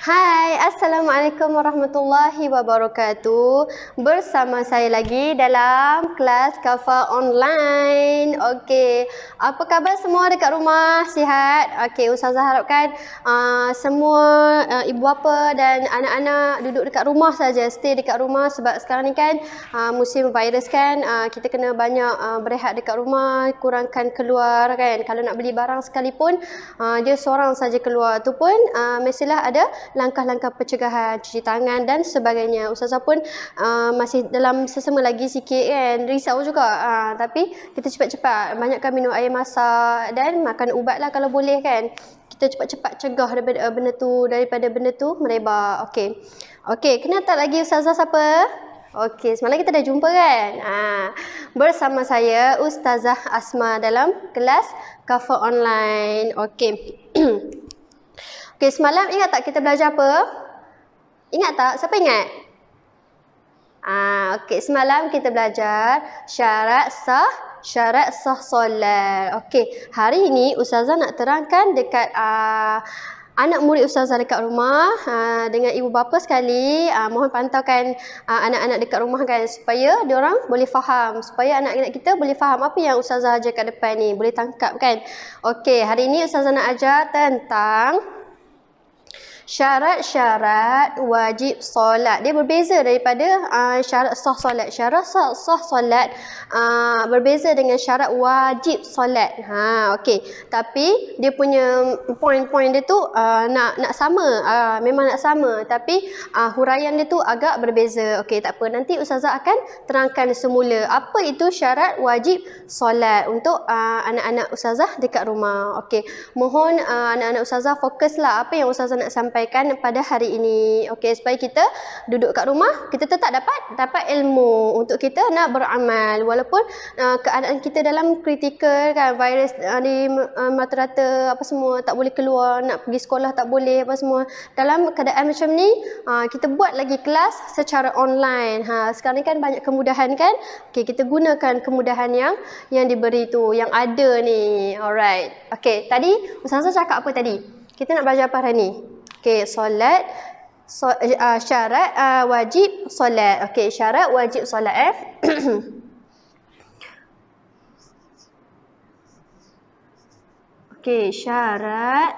Hai, Assalamualaikum warahmatullahi wabarakatuh. Bersama saya lagi dalam kelas Kafa online. Okey, apa khabar semua dekat rumah? Sihat? Okey, Ustazah harapkan semua ibu bapa dan anak-anak duduk dekat rumah saja, stay dekat rumah sebab sekarang ni kan musim virus kan, kita kena banyak berehat dekat rumah, kurangkan keluar kan. Kalau nak beli barang sekalipun dia seorang saja keluar, tu pun mestilah ada langkah-langkah pencegahan, cuci tangan dan sebagainya. Ustazah pun masih dalam sesama lagi sikit kan, risau juga. Tapi kita cepat-cepat banyakkan minum air masak dan makan ubat lah kalau boleh kan. Kita cepat-cepat cegah daripada benda tu merebak. Okey. Okey, kenal tak lagi Ustazah siapa? Okey, semalam kita dah jumpa kan? Bersama saya Ustazah Asma dalam kelas Kafa online. Okey. Okey, semalam ingat tak kita belajar apa? Ingat tak? Siapa ingat? Okey, semalam kita belajar syarat sah solat. Okey, hari ini Ustazah nak terangkan dekat anak murid Ustazah dekat rumah dengan ibu bapa sekali. Mohon pantaukan anak-anak dekat rumah kan, supaya diorang boleh faham, supaya anak-anak kita boleh faham apa yang Ustazah ajar kat depan ni, boleh tangkap kan. Okey, hari ini Ustazah nak ajar tentang syarat-syarat wajib solat. Dia berbeza daripada syarat sah solat. Syarat sah solat berbeza dengan syarat wajib solat. Okey. Tapi dia punya poin-poin dia tu nak sama. Memang nak sama, tapi huraian dia tu agak berbeza. Okey, tak apa. Nanti Ustazah akan terangkan semula apa itu syarat wajib solat untuk anak-anak Ustazah dekat rumah. Okey. Mohon anak-anak Ustazah fokuslah apa yang Ustazah nak sampaikan pada hari ini. Okey, supaya kita duduk kat rumah, kita tetap dapat ilmu untuk kita nak beramal walaupun keadaan kita dalam kritikal kan, virus di rata-rata apa semua tak boleh keluar, nak pergi sekolah tak boleh apa semua. Dalam keadaan macam ni kita buat lagi kelas secara online. Sekarang ni kan banyak kemudahan kan. Okey, kita gunakan kemudahan yang diberi tu, yang ada ni. Alright. Okey, tadi Ustazah cakap apa tadi? Kita nak belajar apa hari ni? Okey, solat, syarat wajib solat. Okey, syarat wajib solat Okey, syarat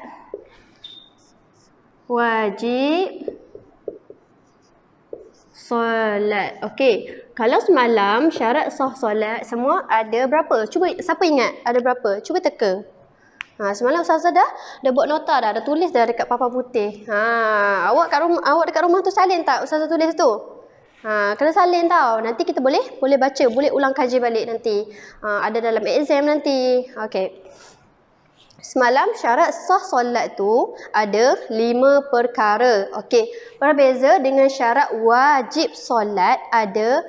wajib solat. Okey, kalau semalam syarat sah solat semua ada berapa? Cuba siapa ingat ada berapa? Cuba teka. Semalam Ustazah dah buat nota dah tulis dah dekat papan putih. Awak dekat rumah tu salin tak Ustazah tulis tu? Kena salin tau. Nanti kita boleh baca, boleh ulang kaji balik nanti. Ada dalam exam nanti. Okey. Semalam syarat sah solat tu ada 5 perkara. Okey, berbeza dengan syarat wajib solat ada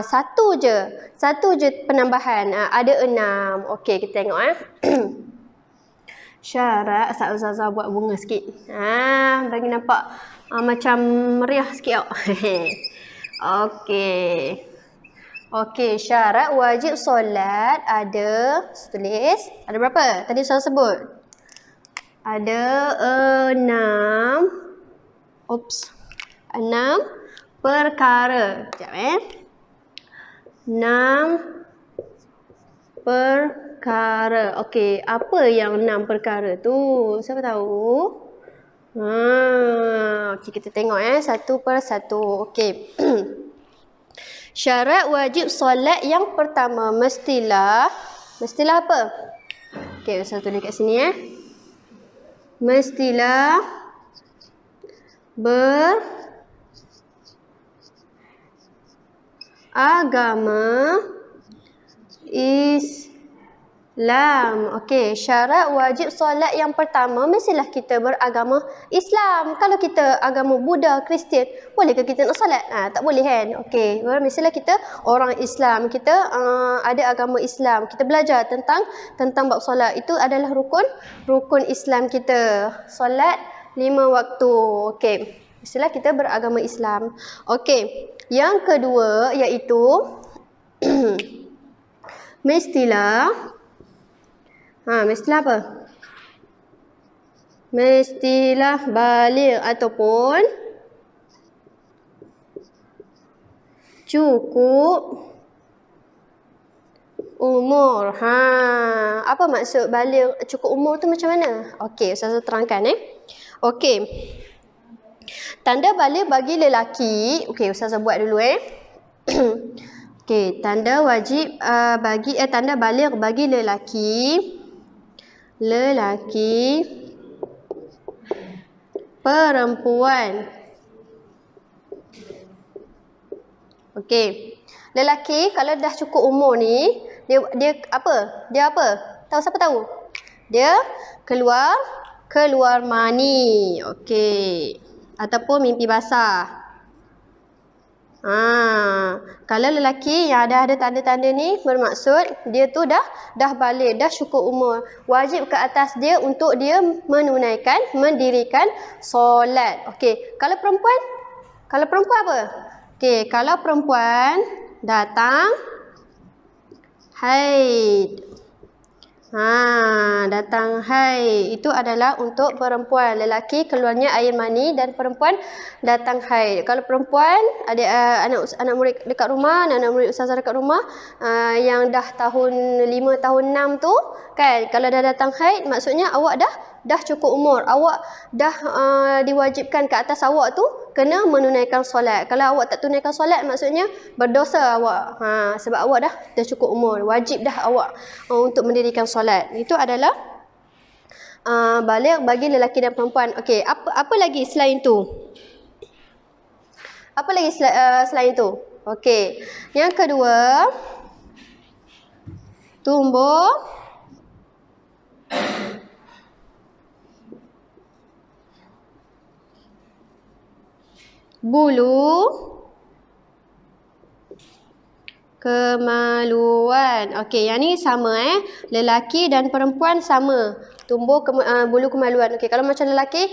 satu je penambahan. Ada 6. Okey, kita tengok syarat. Ustazah buat bunga sikit. Bagi nampak macam meriah sikit. Okey. Okey, syarat wajib solat ada, tulis, ada berapa? Tadi Ustazah sebut. Ada 6. 6 perkara. Sekejap 6 perkara. Okey, apa yang 6 perkara tu? Siapa tahu? Okey, kita tengok satu per satu. Okey. Syarat wajib solat yang pertama mestilah apa? Okey, Ustazah tulis kat sini Mestilah beragama Islam. Okey, syarat wajib solat yang pertama mestilah kita beragama Islam. Kalau kita agama Buddha, Kristian, bolehkah kita nak solat? Tak boleh kan? Okey, mestilah kita orang Islam. Kita ada agama Islam. Kita belajar tentang bab solat. Itu adalah rukun Islam kita. Solat 5 waktu. Okey, mestilah kita beragama Islam. Okey, yang kedua iaitu mestilah apa? mestilah baligh ataupun cukup umur. Apa maksud baligh cukup umur tu macam mana? Okey, Ustazah terangkan Okey. Tanda baligh bagi lelaki, okey Ustazah buat dulu Okey, tanda wajib tanda baligh bagi lelaki perempuan. Okey. Lelaki kalau dah cukup umur ni, dia apa? Dia apa? Tahu siapa tahu? Dia keluar mani. Okey. Ataupun mimpi basah. Kalau lelaki yang ada tanda-tanda ni bermaksud dia tu dah baligh, dah cukup umur. Wajib ke atas dia untuk dia mendirikan solat. Okey. Kalau perempuan apa? Okey, kalau perempuan datang haid. Datang haid. Itu adalah untuk perempuan. Lelaki keluarnya air mani dan perempuan datang haid. Kalau perempuan, anak murid dekat rumah, anak murid Ustazah dekat rumah yang dah tahun 5, tahun 6 tu, kan, kalau dah datang haid, maksudnya awak dah cukup umur. Awak dah diwajibkan ke atas awak tu kena menunaikan solat. Kalau awak tak tunaikan solat, maksudnya berdosa awak. Sebab awak dah cukup umur. Wajib dah awak untuk mendirikan solat. Itu adalah baligh bagi lelaki dan perempuan. Okey, apa lagi selain tu? Apa lagi selain tu? Okey. Yang kedua, tumbuh bulu kemaluan. Okey, yang ni sama lelaki dan perempuan sama. Tumbuh bulu kemaluan. Okey, kalau macam lelaki,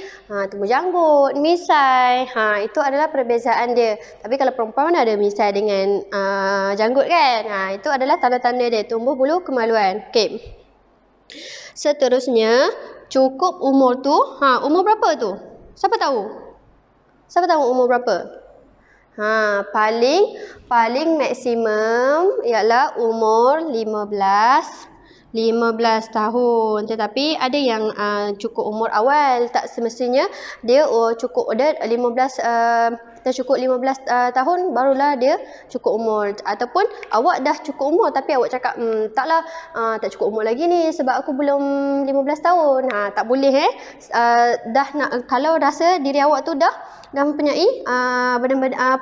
tumbuh janggut, misai. Itu adalah perbezaan dia. Tapi kalau perempuan ada misai dengan janggut kan. Itu adalah tanda-tanda dia, tumbuh bulu kemaluan. Okey. Seterusnya, cukup umur tu, umur berapa tu? Siapa tahu? Siapa tahu umur berapa? Paling maksimum ialah umur 15 tahun. Tetapi ada yang cukup umur awal, tak semestinya dia cukup 15 tahun barulah dia cukup umur. Ataupun awak dah cukup umur tapi awak cakap taklah, tak cukup umur lagi ni sebab aku belum 15 tahun. Tak boleh kalau rasa diri awak tu dah mempunyai benda-benda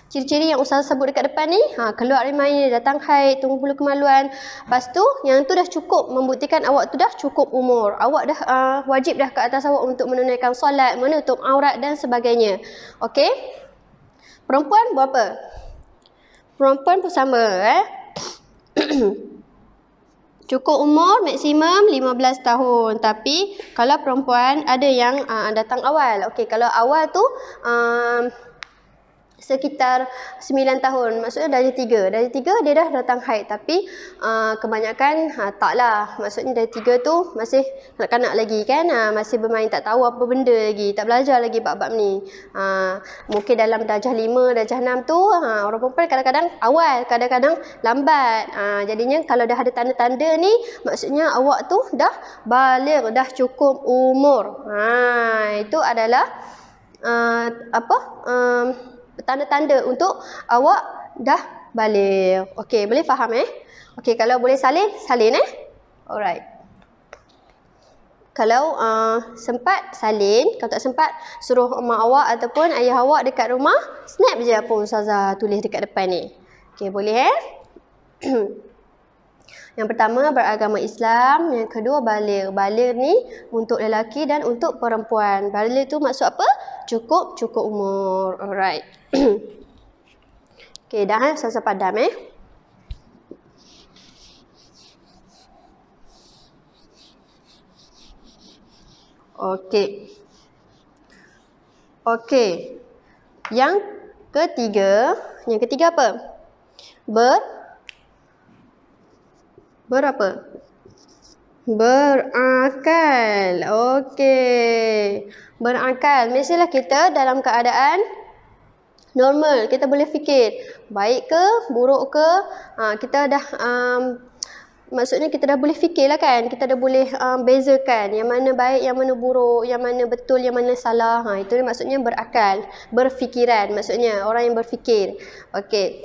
ciri-ciri yang Ustazah sebut dekat depan ni, keluar air mani, datang haid, tumbuh bulu kemaluan. Lepas tu, yang tu dah cukup membuktikan awak tu dah cukup umur. Awak dah wajib dah ke atas awak untuk menunaikan solat, menutup aurat dan sebagainya. Okey? Perempuan berapa? Perempuan pun sama. Cukup umur maksimum 15 tahun. Tapi, kalau perempuan ada yang datang awal. Okey, kalau awal tu sekitar 9 tahun. Maksudnya dari 3. Dari 3 dia dah datang haid. Tapi kebanyakan taklah. Maksudnya dari 3 tu masih kanak-kanak lagi kan. Masih bermain, tak tahu apa benda lagi. Tak belajar lagi bab-bab ni. Mungkin dalam darjah 5, darjah 6 tu orang perempuan kadang-kadang awal, kadang-kadang lambat. Jadinya kalau dah ada tanda-tanda ni, maksudnya awak tu dah baligh, dah cukup umur. Itu adalah tanda-tanda untuk awak dah baligh. Okey, boleh faham Okey, kalau boleh salin Alright. Kalau sempat salin, kalau tak sempat suruh mak awak ataupun ayah awak dekat rumah, snap je apa Ustazah tulis dekat depan ni. Okey, boleh Yang pertama beragama Islam, yang kedua baligh. Baligh ni untuk lelaki dan untuk perempuan. Baligh tu maksud apa? Cukup umur. Alright. Okey, dah Ustazah padam Okey. Yang ketiga apa? Berapa? Berakal. Okey. Berakal. Mestilah kita dalam keadaan normal. Kita boleh fikir. Baik ke, buruk ke. Kita dah... maksudnya kita dah boleh fikir lah kan. Kita dah boleh bezakan. Yang mana baik, yang mana buruk. Yang mana betul, yang mana salah. Itu maksudnya berakal. Berfikiran. Maksudnya orang yang berfikir. Okey.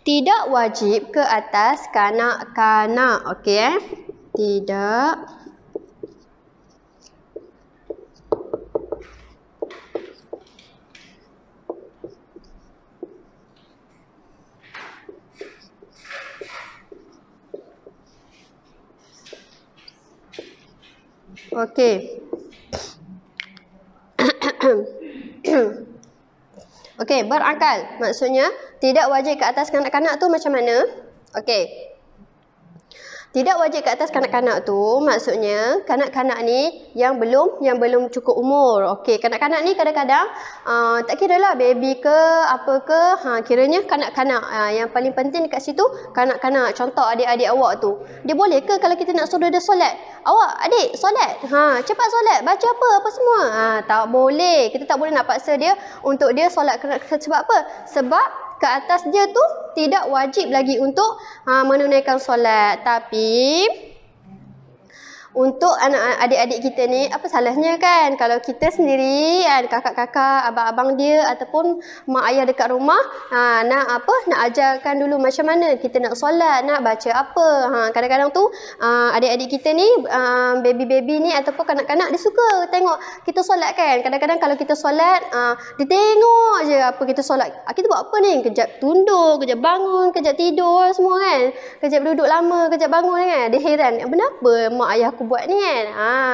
Tidak wajib ke atas kanak-kanak. Okey Tidak Okey. Okey, berakal. Maksudnya tidak wajib ke atas kanak-kanak tu macam mana? Okey. Tidak wajib ke atas kanak-kanak tu maksudnya kanak-kanak ni yang belum cukup umur. Okey, kanak-kanak ni kadang-kadang tak kiralah baby ke apa ke, kiranya kanak-kanak. Yang paling penting dekat situ kanak-kanak. Contoh adik-adik awak tu. Dia boleh ke kalau kita nak suruh dia solat? Awak adik solat. Cepat solat, baca apa semua. Tak boleh. Kita tak boleh nak paksa dia untuk dia solat. Sebab apa? Sebab ke atas dia tu tidak wajib lagi untuk menunaikan solat. Tapi untuk adik-adik kita ni, apa salahnya kan kalau kita sendiri, kakak-kakak, abang-abang dia ataupun mak ayah dekat rumah nak ajarkan dulu macam mana kita nak solat, nak baca apa. Kadang-kadang tu adik-adik kita ni, baby-baby ni ataupun kanak-kanak dia suka tengok kita solat kan. Kadang-kadang kalau kita solat, dia tengok je apa kita solat. Kita buat apa ni? Kejap tunduk, kejap bangun, kejap tidur semua kan. Kejap duduk lama, kejap bangun kan. Dia heran, kenapa mak ayah aku buat ni kan.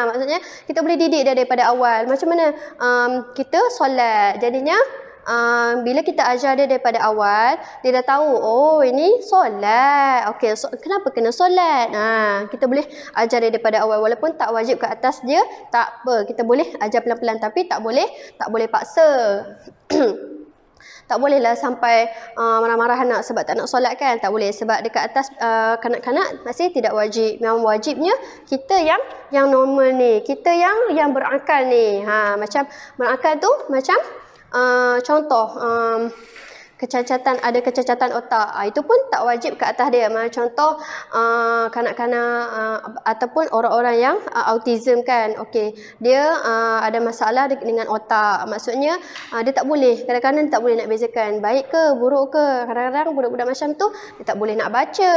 Maksudnya kita boleh didik dia daripada awal macam mana kita solat. Jadinya bila kita ajar dia daripada awal, dia dah tahu, oh ini solat. Okey, kenapa kena solat? Kita boleh ajar dia daripada awal walaupun tak wajib ke atas dia, tak apa. Kita boleh ajar pelan-pelan tapi tak boleh paksa. Tak bolehlah sampai marah-marah anak sebab tak nak solat kan. Tak boleh sebab dekat atas kanak-kanak masih tidak wajib. Memang wajibnya kita yang normal ni. Kita yang berakal ni. Macam berakal tu macam contoh ada kecacatan otak. Itu pun tak wajib ke atas dia. Contoh kanak-kanak ataupun orang-orang yang autism kan. Okey, dia ada masalah dengan otak. Maksudnya dia tak boleh, kadang-kadang tak boleh nak bezakan baik ke buruk ke. Kadang-kadang budak-budak macam tu dia tak boleh nak baca.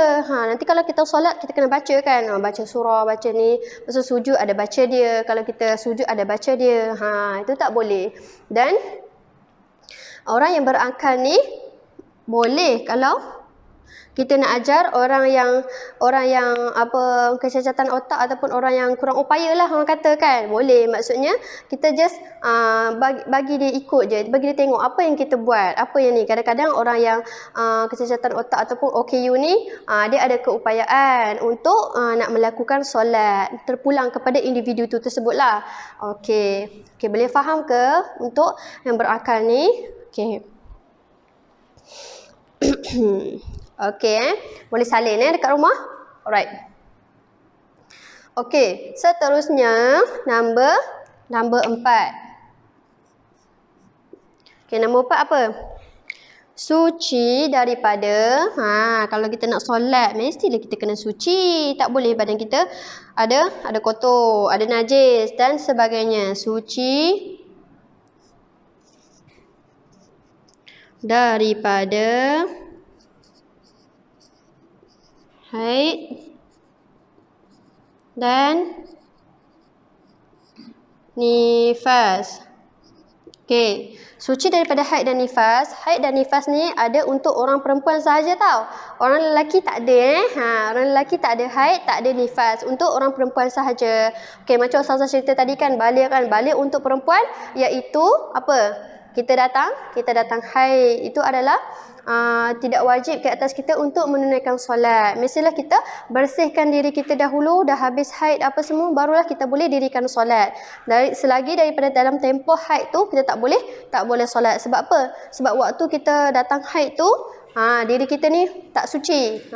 Nanti kalau kita solat kita kena baca kan. Baca surah, baca ni. Lepas sujud ada baca dia. Kalau kita sujud ada baca dia. Itu tak boleh. Dan orang yang berakal ni boleh kalau kita nak ajar orang yang apa kecacatan otak ataupun orang yang kurang upaya lah orang kata kan. Boleh, maksudnya kita just bagi dia ikut je, bagi dia tengok apa yang kita buat, apa yang ni. Kadang-kadang orang yang kecacatan otak ataupun OKU ni dia ada keupayaan untuk nak melakukan solat, terpulang kepada individu tu tersebut lah. Okey, boleh faham ke untuk yang berakal ni? Okey. Okey, boleh salin dekat rumah. Alright. Okey, seterusnya nombor 4. Okey, nombor 4 apa? Suci daripada kalau kita nak solat mestilah kita kena suci. Tak boleh badan kita ada kotor, ada najis dan sebagainya. Suci daripada haid dan nifas. Okey, suci daripada haid dan nifas. Haid dan nifas ni ada untuk orang perempuan sahaja tau. Orang lelaki tak ada orang lelaki tak ada haid, tak ada nifas. Untuk orang perempuan sahaja. Okey, macam Ustazah cerita tadi kan, balik untuk perempuan iaitu apa? Kita datang haid, itu adalah tidak wajib ke atas kita untuk menunaikan solat. Mestilah kita bersihkan diri kita dahulu, dah habis haid apa semua, barulah kita boleh dirikan solat. Selagi daripada dalam tempoh haid tu kita tak boleh solat. Sebab apa? Sebab waktu kita datang haid tu Diri kita ni tak suci.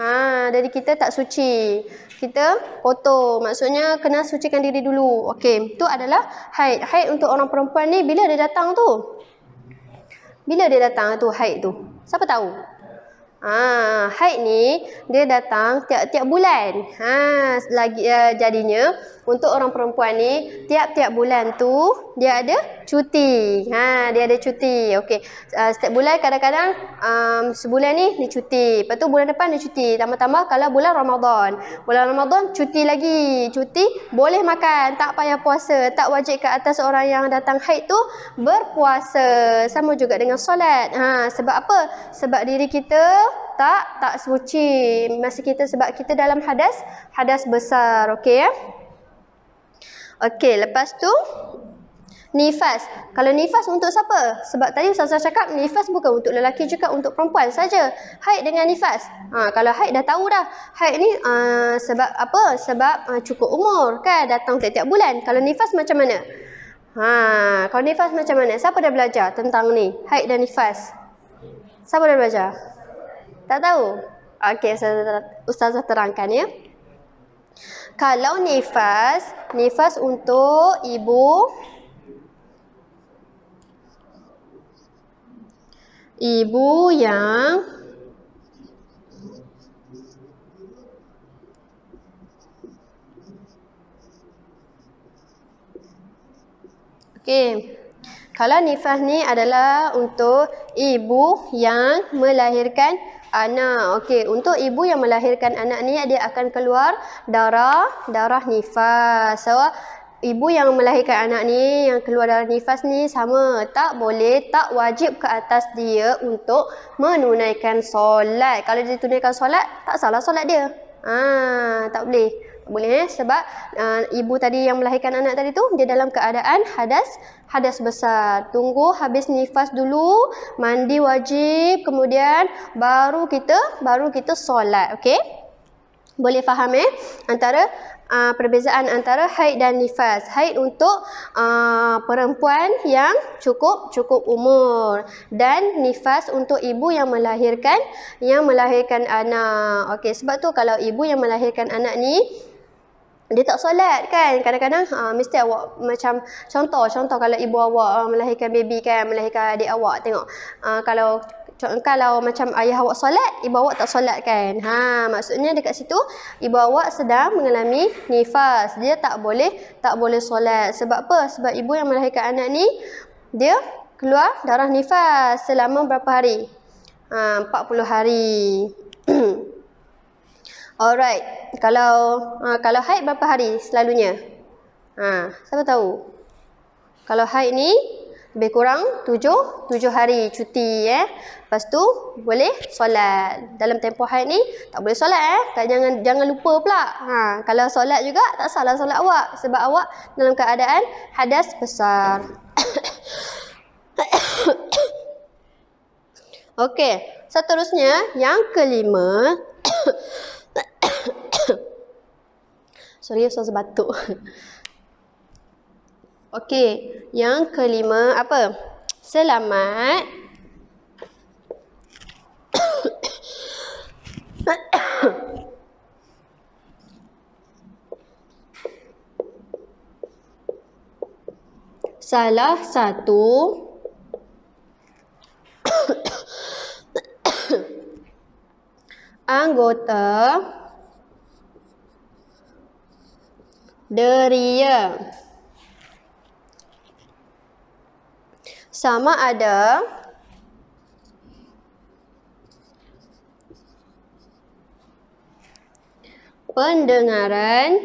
Diri kita tak suci. Kita kotor. Maksudnya kena sucikan diri dulu. Okey, itu adalah haid. Haid untuk orang perempuan ni bila dia datang tu? Bila dia datang tu haid tu? Siapa tahu? Haid ni dia datang tiap-tiap bulan. Jadinya untuk orang perempuan ni tiap-tiap bulan tu dia ada cuti. Dia ada cuti. Okey. Setiap bulan kadang-kadang sebulan ni dia cuti. Lepas tu bulan depan dia cuti. Tambah-tambah kalau bulan Ramadan. Bulan Ramadan cuti lagi. Cuti boleh makan, tak payah puasa. Tak wajib ke atas orang yang datang haid tu berpuasa. Sama juga dengan solat. Sebab apa? Sebab diri kita tak suci. Masa kita sebab kita dalam hadas besar. Okey ya. Okey, lepas tu nifas. Kalau nifas untuk siapa? Sebab tadi Ustazah cakap nifas bukan untuk lelaki juga, untuk perempuan saja. Haid dengan nifas. Kalau haid dah tahu dah. Haid ni sebab apa? Sebab cukup umur kan, datang tiap-tiap bulan. Kalau nifas macam mana? Kalau nifas macam mana? Siapa dah belajar tentang ni? Haid dan nifas. Siapa dah belajar? Tak tahu? Okey, Ustazah terangkan ya. Kalau nifas untuk ibu yang kalau nifas ni adalah untuk ibu yang melahirkan anak. Untuk ibu yang melahirkan anak ni dia akan keluar darah nifas. So, ibu yang melahirkan anak ni yang keluar darah nifas ni sama, tak wajib ke atas dia untuk menunaikan solat. Kalau dia tunaikan solat, tak salah solat dia. Tak boleh. Sebab ibu tadi yang melahirkan anak tadi tu dia dalam keadaan hadas besar. Tunggu habis nifas dulu, mandi wajib, kemudian baru kita solat. Okey? Boleh faham antara perbezaan antara haid dan nifas. Haid untuk perempuan yang cukup umur, dan nifas untuk ibu yang melahirkan anak. Okey, sebab tu kalau ibu yang melahirkan anak ni dia tak solat kan, kadang-kadang mesti awak macam contoh kalau ibu awak melahirkan baby kan, melahirkan adik awak, tengok kalau macam ayah awak solat, ibu awak tak solat kan. Maksudnya dekat situ ibu awak sedang mengalami nifas. Dia tak boleh solat. Sebab apa? Sebab ibu yang melahirkan anak ni dia keluar darah nifas selama berapa hari? 40 hari. Alright. Kalau haid berapa hari selalunya? Siapa tahu? Kalau haid ni lebih kurang 7 hari cuti Lepas tu boleh solat. Dalam tempoh haid ni tak boleh solat jangan lupa pula. Kalau solat juga tak salah solat awak sebab awak dalam keadaan hadas besar. Okey, seterusnya yang kelima. Sorry, saya batuk. Okey, yang kelima apa? Selamat salah satu anggota deria sama ada pendengaran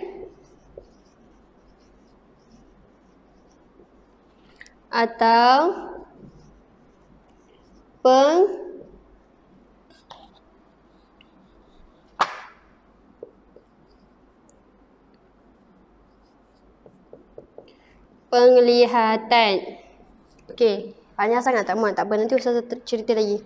atau penglihatan. Okey, panjang sangat tak muat, tak apa, nanti Ustazah cerita lagi.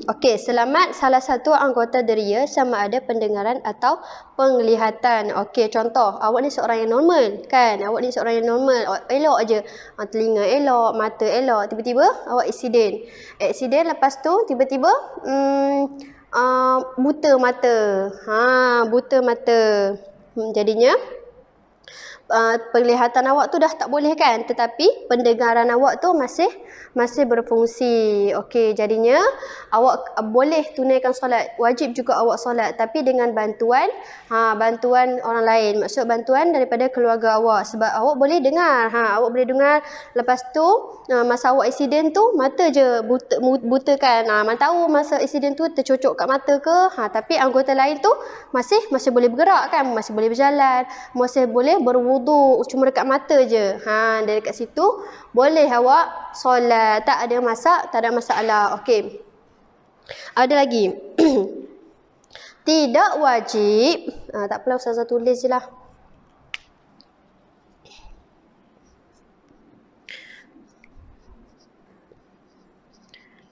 Okey, selamat salah satu anggota deria sama ada pendengaran atau penglihatan. Okey, contoh, awak ni seorang yang normal, kan? Awak ni seorang yang normal, elok aje. Telinga elok, mata elok, tiba-tiba awak aksiden. Aksiden lepas tu tiba-tiba buta mata. Buta mata. Jadinya penglihatan awak tu dah tak boleh, kan, tetapi pendengaran awak tu masih berfungsi. Okey, jadinya awak boleh tunaikan solat, wajib juga awak solat, tapi dengan bantuan orang lain. Maksud bantuan daripada keluarga awak, sebab awak boleh dengar. Awak boleh dengar. Lepas tu masa awak aksiden tu mata je buta kan. Mana tahu masa aksiden tu tercocok kat mata ke. Tapi anggota lain tu masih boleh bergerak, kan, masih boleh berjalan, masih boleh berwuduk, cuma dekat mata je. Dari kat situ boleh awak solat, tak ada masalah. Okey. Ada lagi. Tidak wajib. Tak apalah, Ustazah tulis je lah.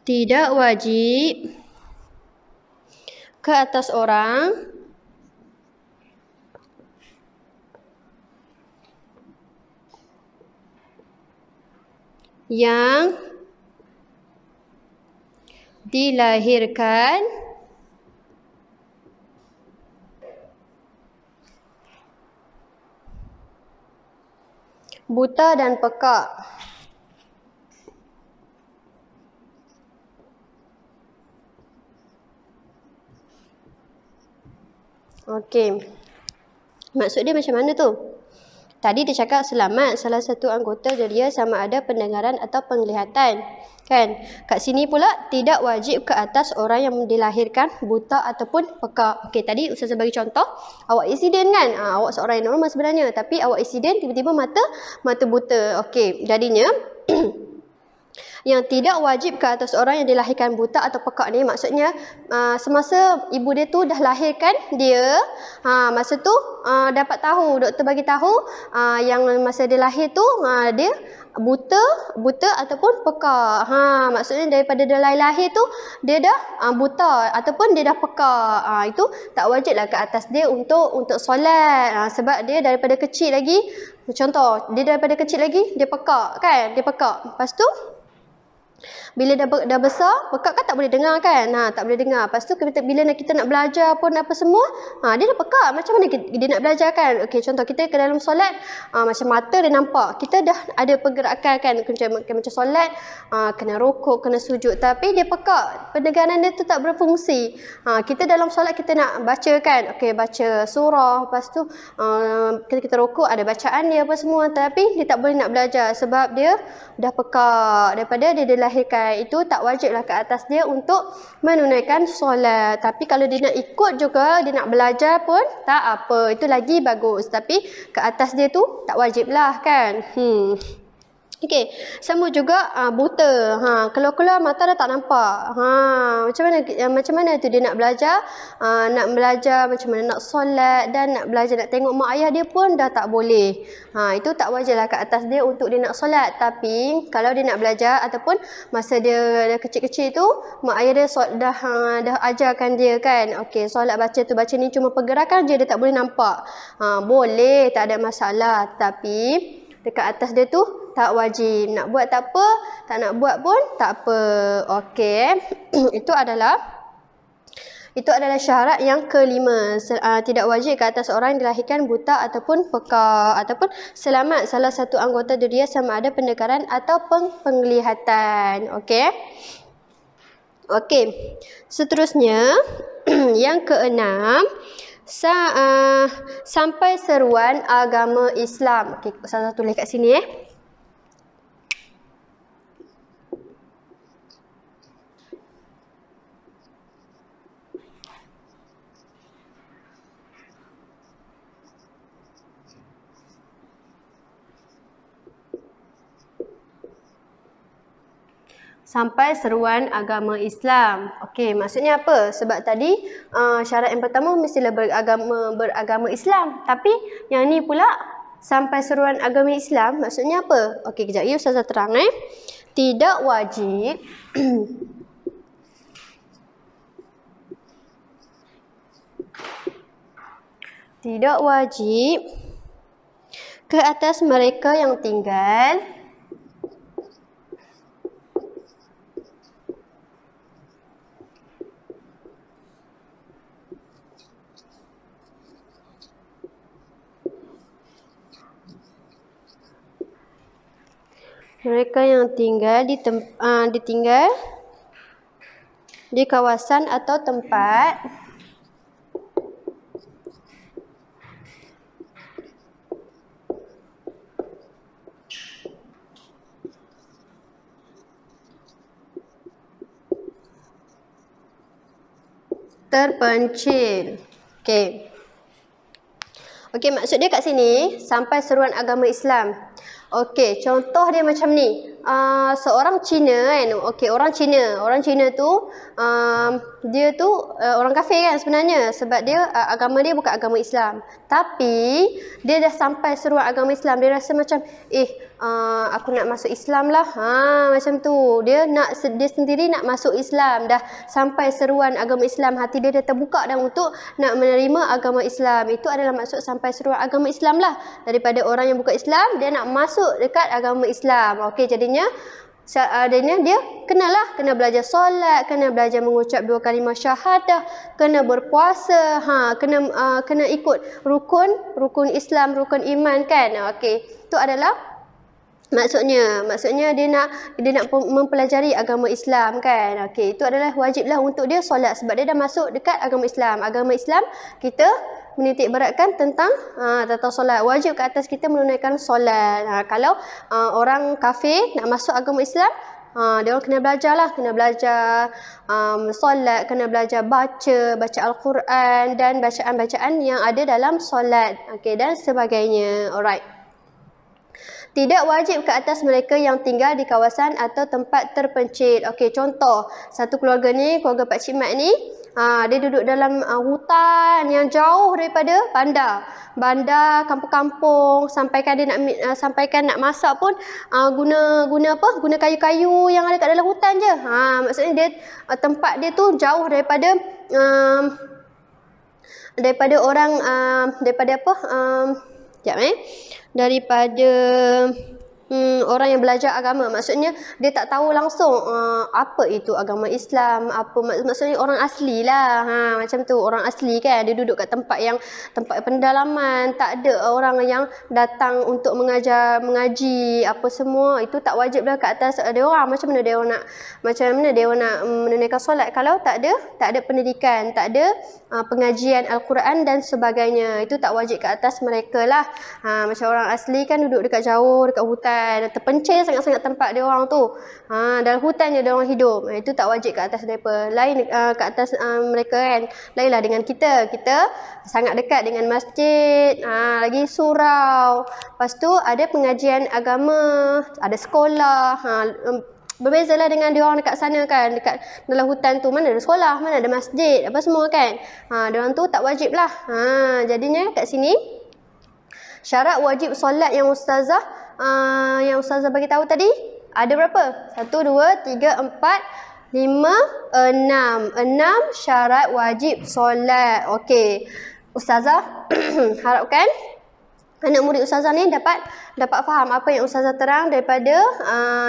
Tidak wajib ke atas orang yang dilahirkan buta dan pekak. Okey. Maksud dia macam mana tu? Tadi dia cakap selamat salah satu anggota deria sama ada pendengaran atau penglihatan. Kan? Kat sini pula tidak wajib ke atas orang yang dilahirkan buta ataupun pekak. Okey, tadi Ustazah bagi contoh, awak aksiden, kan? Awak seorang yang normal sebenarnya, tapi awak aksiden tiba-tiba mata buta. Okey, jadinya yang tidak wajib ke atas orang yang dilahirkan buta atau pekak ni, maksudnya semasa ibu dia tu dah lahirkan dia, masa tu dapat tahu, doktor bagi tahu yang masa dia lahir tu dia buta ataupun pekak. Maksudnya daripada dia lahir tu dia dah buta ataupun dia dah pekak. Itu tak wajiblah ke atas dia untuk solat. Sebab dia daripada kecil lagi, contoh dia daripada kecil lagi dia pekak, kan? Dia pekak. Lepas tu bila dah besar, pekak kan tak boleh dengar, kan? Tak boleh dengar. Lepas tu bila kita nak belajar pun apa semua, dia dah pekak. Macam mana dia nak belajar, kan? Okey, contoh kita ke dalam solat, macam mata dia nampak. Kita dah ada pergerakan, kan? Macam solat, kena rukuk, kena sujud. Tapi dia pekak. Pendengaran dia tu tak berfungsi. Kita dalam solat kita nak baca, kan? Okey, baca surah. Lepas tu kita rukuk, ada bacaan dia apa semua. Tapi dia tak boleh nak belajar sebab dia dah pekak. Daripada dia dilahirkan, itu tak wajiblah ke atas dia untuk menunaikan solat. Tapi kalau dia nak ikut juga, dia nak belajar pun tak apa, itu lagi bagus. Tapi ke atas dia tu tak wajiblah, kan? Okey, sama juga buta. Keluar-keluar mata dah tak nampak. Macam mana tu dia nak belajar? Nak belajar macam mana nak solat dan nak belajar nak tengok mak ayah dia pun dah tak boleh. Itu tak wajarlah ke atas dia untuk dia nak solat. Tapi kalau dia nak belajar ataupun masa dia kecil-kecil tu, mak ayah dia dah ajarkan dia, kan? Okey, solat baca ni cuma pergerakan je, dia tak boleh nampak. Boleh, tak ada masalah. Tapi dekat atas dia tu tak wajib. Nak buat tak apa, tak nak buat pun tak apa. Okey. Itu adalah syarat yang kelima. Tidak wajib ke atas orang yang dilahirkan buta ataupun pekak ataupun selamat salah satu anggota deria sama ada pendengaran atau penglihatan. Okey. Okey. Seterusnya yang keenam, sampai seruan agama Islam. Okey, Ustazah tulis kat sini sampai seruan agama Islam. Okey, maksudnya apa? Sebab tadi syarat yang pertama mestilah beragama Islam. Tapi yang ni pula sampai seruan agama Islam, maksudnya apa? Okey, kejap ya Ustazah terang. Tidak wajib Tidak wajib ke atas mereka yang tinggal di kawasan atau tempat terpencil. Okey. Okey, maksud dia kat sini sampai seruan agama Islam. Okey, contoh dia macam ni. Seorang Cina kan. Okey, orang Cina tu dia tu orang kafir kan sebenarnya, sebab dia agama dia bukan agama Islam. Tapi dia dah sampai seruan agama Islam, dia rasa macam aku nak masuk Islam lah. Macam tu. Dia sendiri nak masuk Islam, dah sampai seruan agama Islam, hati dia dah terbuka dah untuk nak menerima agama Islam. Itu adalah maksud sampai seruan agama Islam lah. Daripada orang yang bukan Islam, dia nak masuk dekat agama Islam. Okey, jadinya dia kena belajar solat, kena belajar mengucap 2 kalimah syahadah, kena berpuasa, kena ikut rukun Islam, rukun iman kan. Okey, itu adalah maksudnya dia nak mempelajari agama Islam kan. Okey, itu adalah wajiblah untuk dia solat sebab dia dah masuk dekat agama Islam. Agama Islam kita menitik beratkan tentang solat. Wajib ke atas kita menunaikan solat. Kalau orang kafir nak masuk agama Islam, dia orang kena belajar solat, kena belajar baca Al-Quran dan bacaan-bacaan yang ada dalam solat. Okey, dan sebagainya. Alright. Tidak wajib ke atas mereka yang tinggal di kawasan atau tempat terpencil. Okey, contoh satu keluarga ni, keluarga Pak Cik Mat ni, dia duduk dalam hutan yang jauh daripada bandar, kampung-kampung, sampaikan nak masak pun guna kayu-kayu yang ada kat dalam hutan je. Maksudnya dia tempat dia tu jauh daripada orang daripada orang yang belajar agama. Maksudnya dia tak tahu langsung apa itu agama Islam, maksudnya orang asli lah. Macam tu, orang asli kan, dia duduk kat tempat pendalaman, tak ada orang yang datang untuk mengaji apa semua. Itu tak wajib lah ke atas dia orang. Macam mana dia orang nak menunaikan solat kalau tak ada pendidikan, tak ada pengajian Al-Quran dan sebagainya. Itu tak wajib ke atas mereka lah. Macam orang asli kan duduk dekat jauh, dekat hutan, terpencil sangat-sangat tempat dia orang tu. Dalam hutan je dia orang hidup. Itu tak wajib ke atas mereka. Lain ke atas mereka kan. Lainlah dengan kita. Kita sangat dekat dengan masjid, lagi surau. Lepas tu ada pengajian agama, ada sekolah. Berbezalah dengan dia orang dekat sana kan, dekat dalam hutan tu mana ada sekolah, mana ada masjid, apa semua kan. Dia orang tu tak wajib lah. Jadinya kat sini syarat wajib solat yang ustazah bagi tahu tadi ada berapa? 1, 2, 3, 4, 5, 6. 6 syarat wajib solat. Okey. Ustazah harapkan anak murid ustazah ni dapat faham apa yang ustazah terang daripada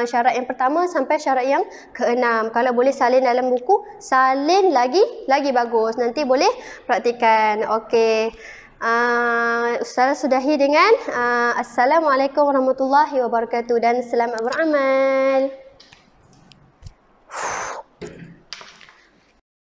syarat yang pertama sampai syarat yang ke-6. Kalau boleh salin dalam buku, salin lagi bagus. Nanti boleh praktikan. Okey. Ustazah sudahi dengan Assalamualaikum warahmatullahi wabarakatuh dan selamat beramal.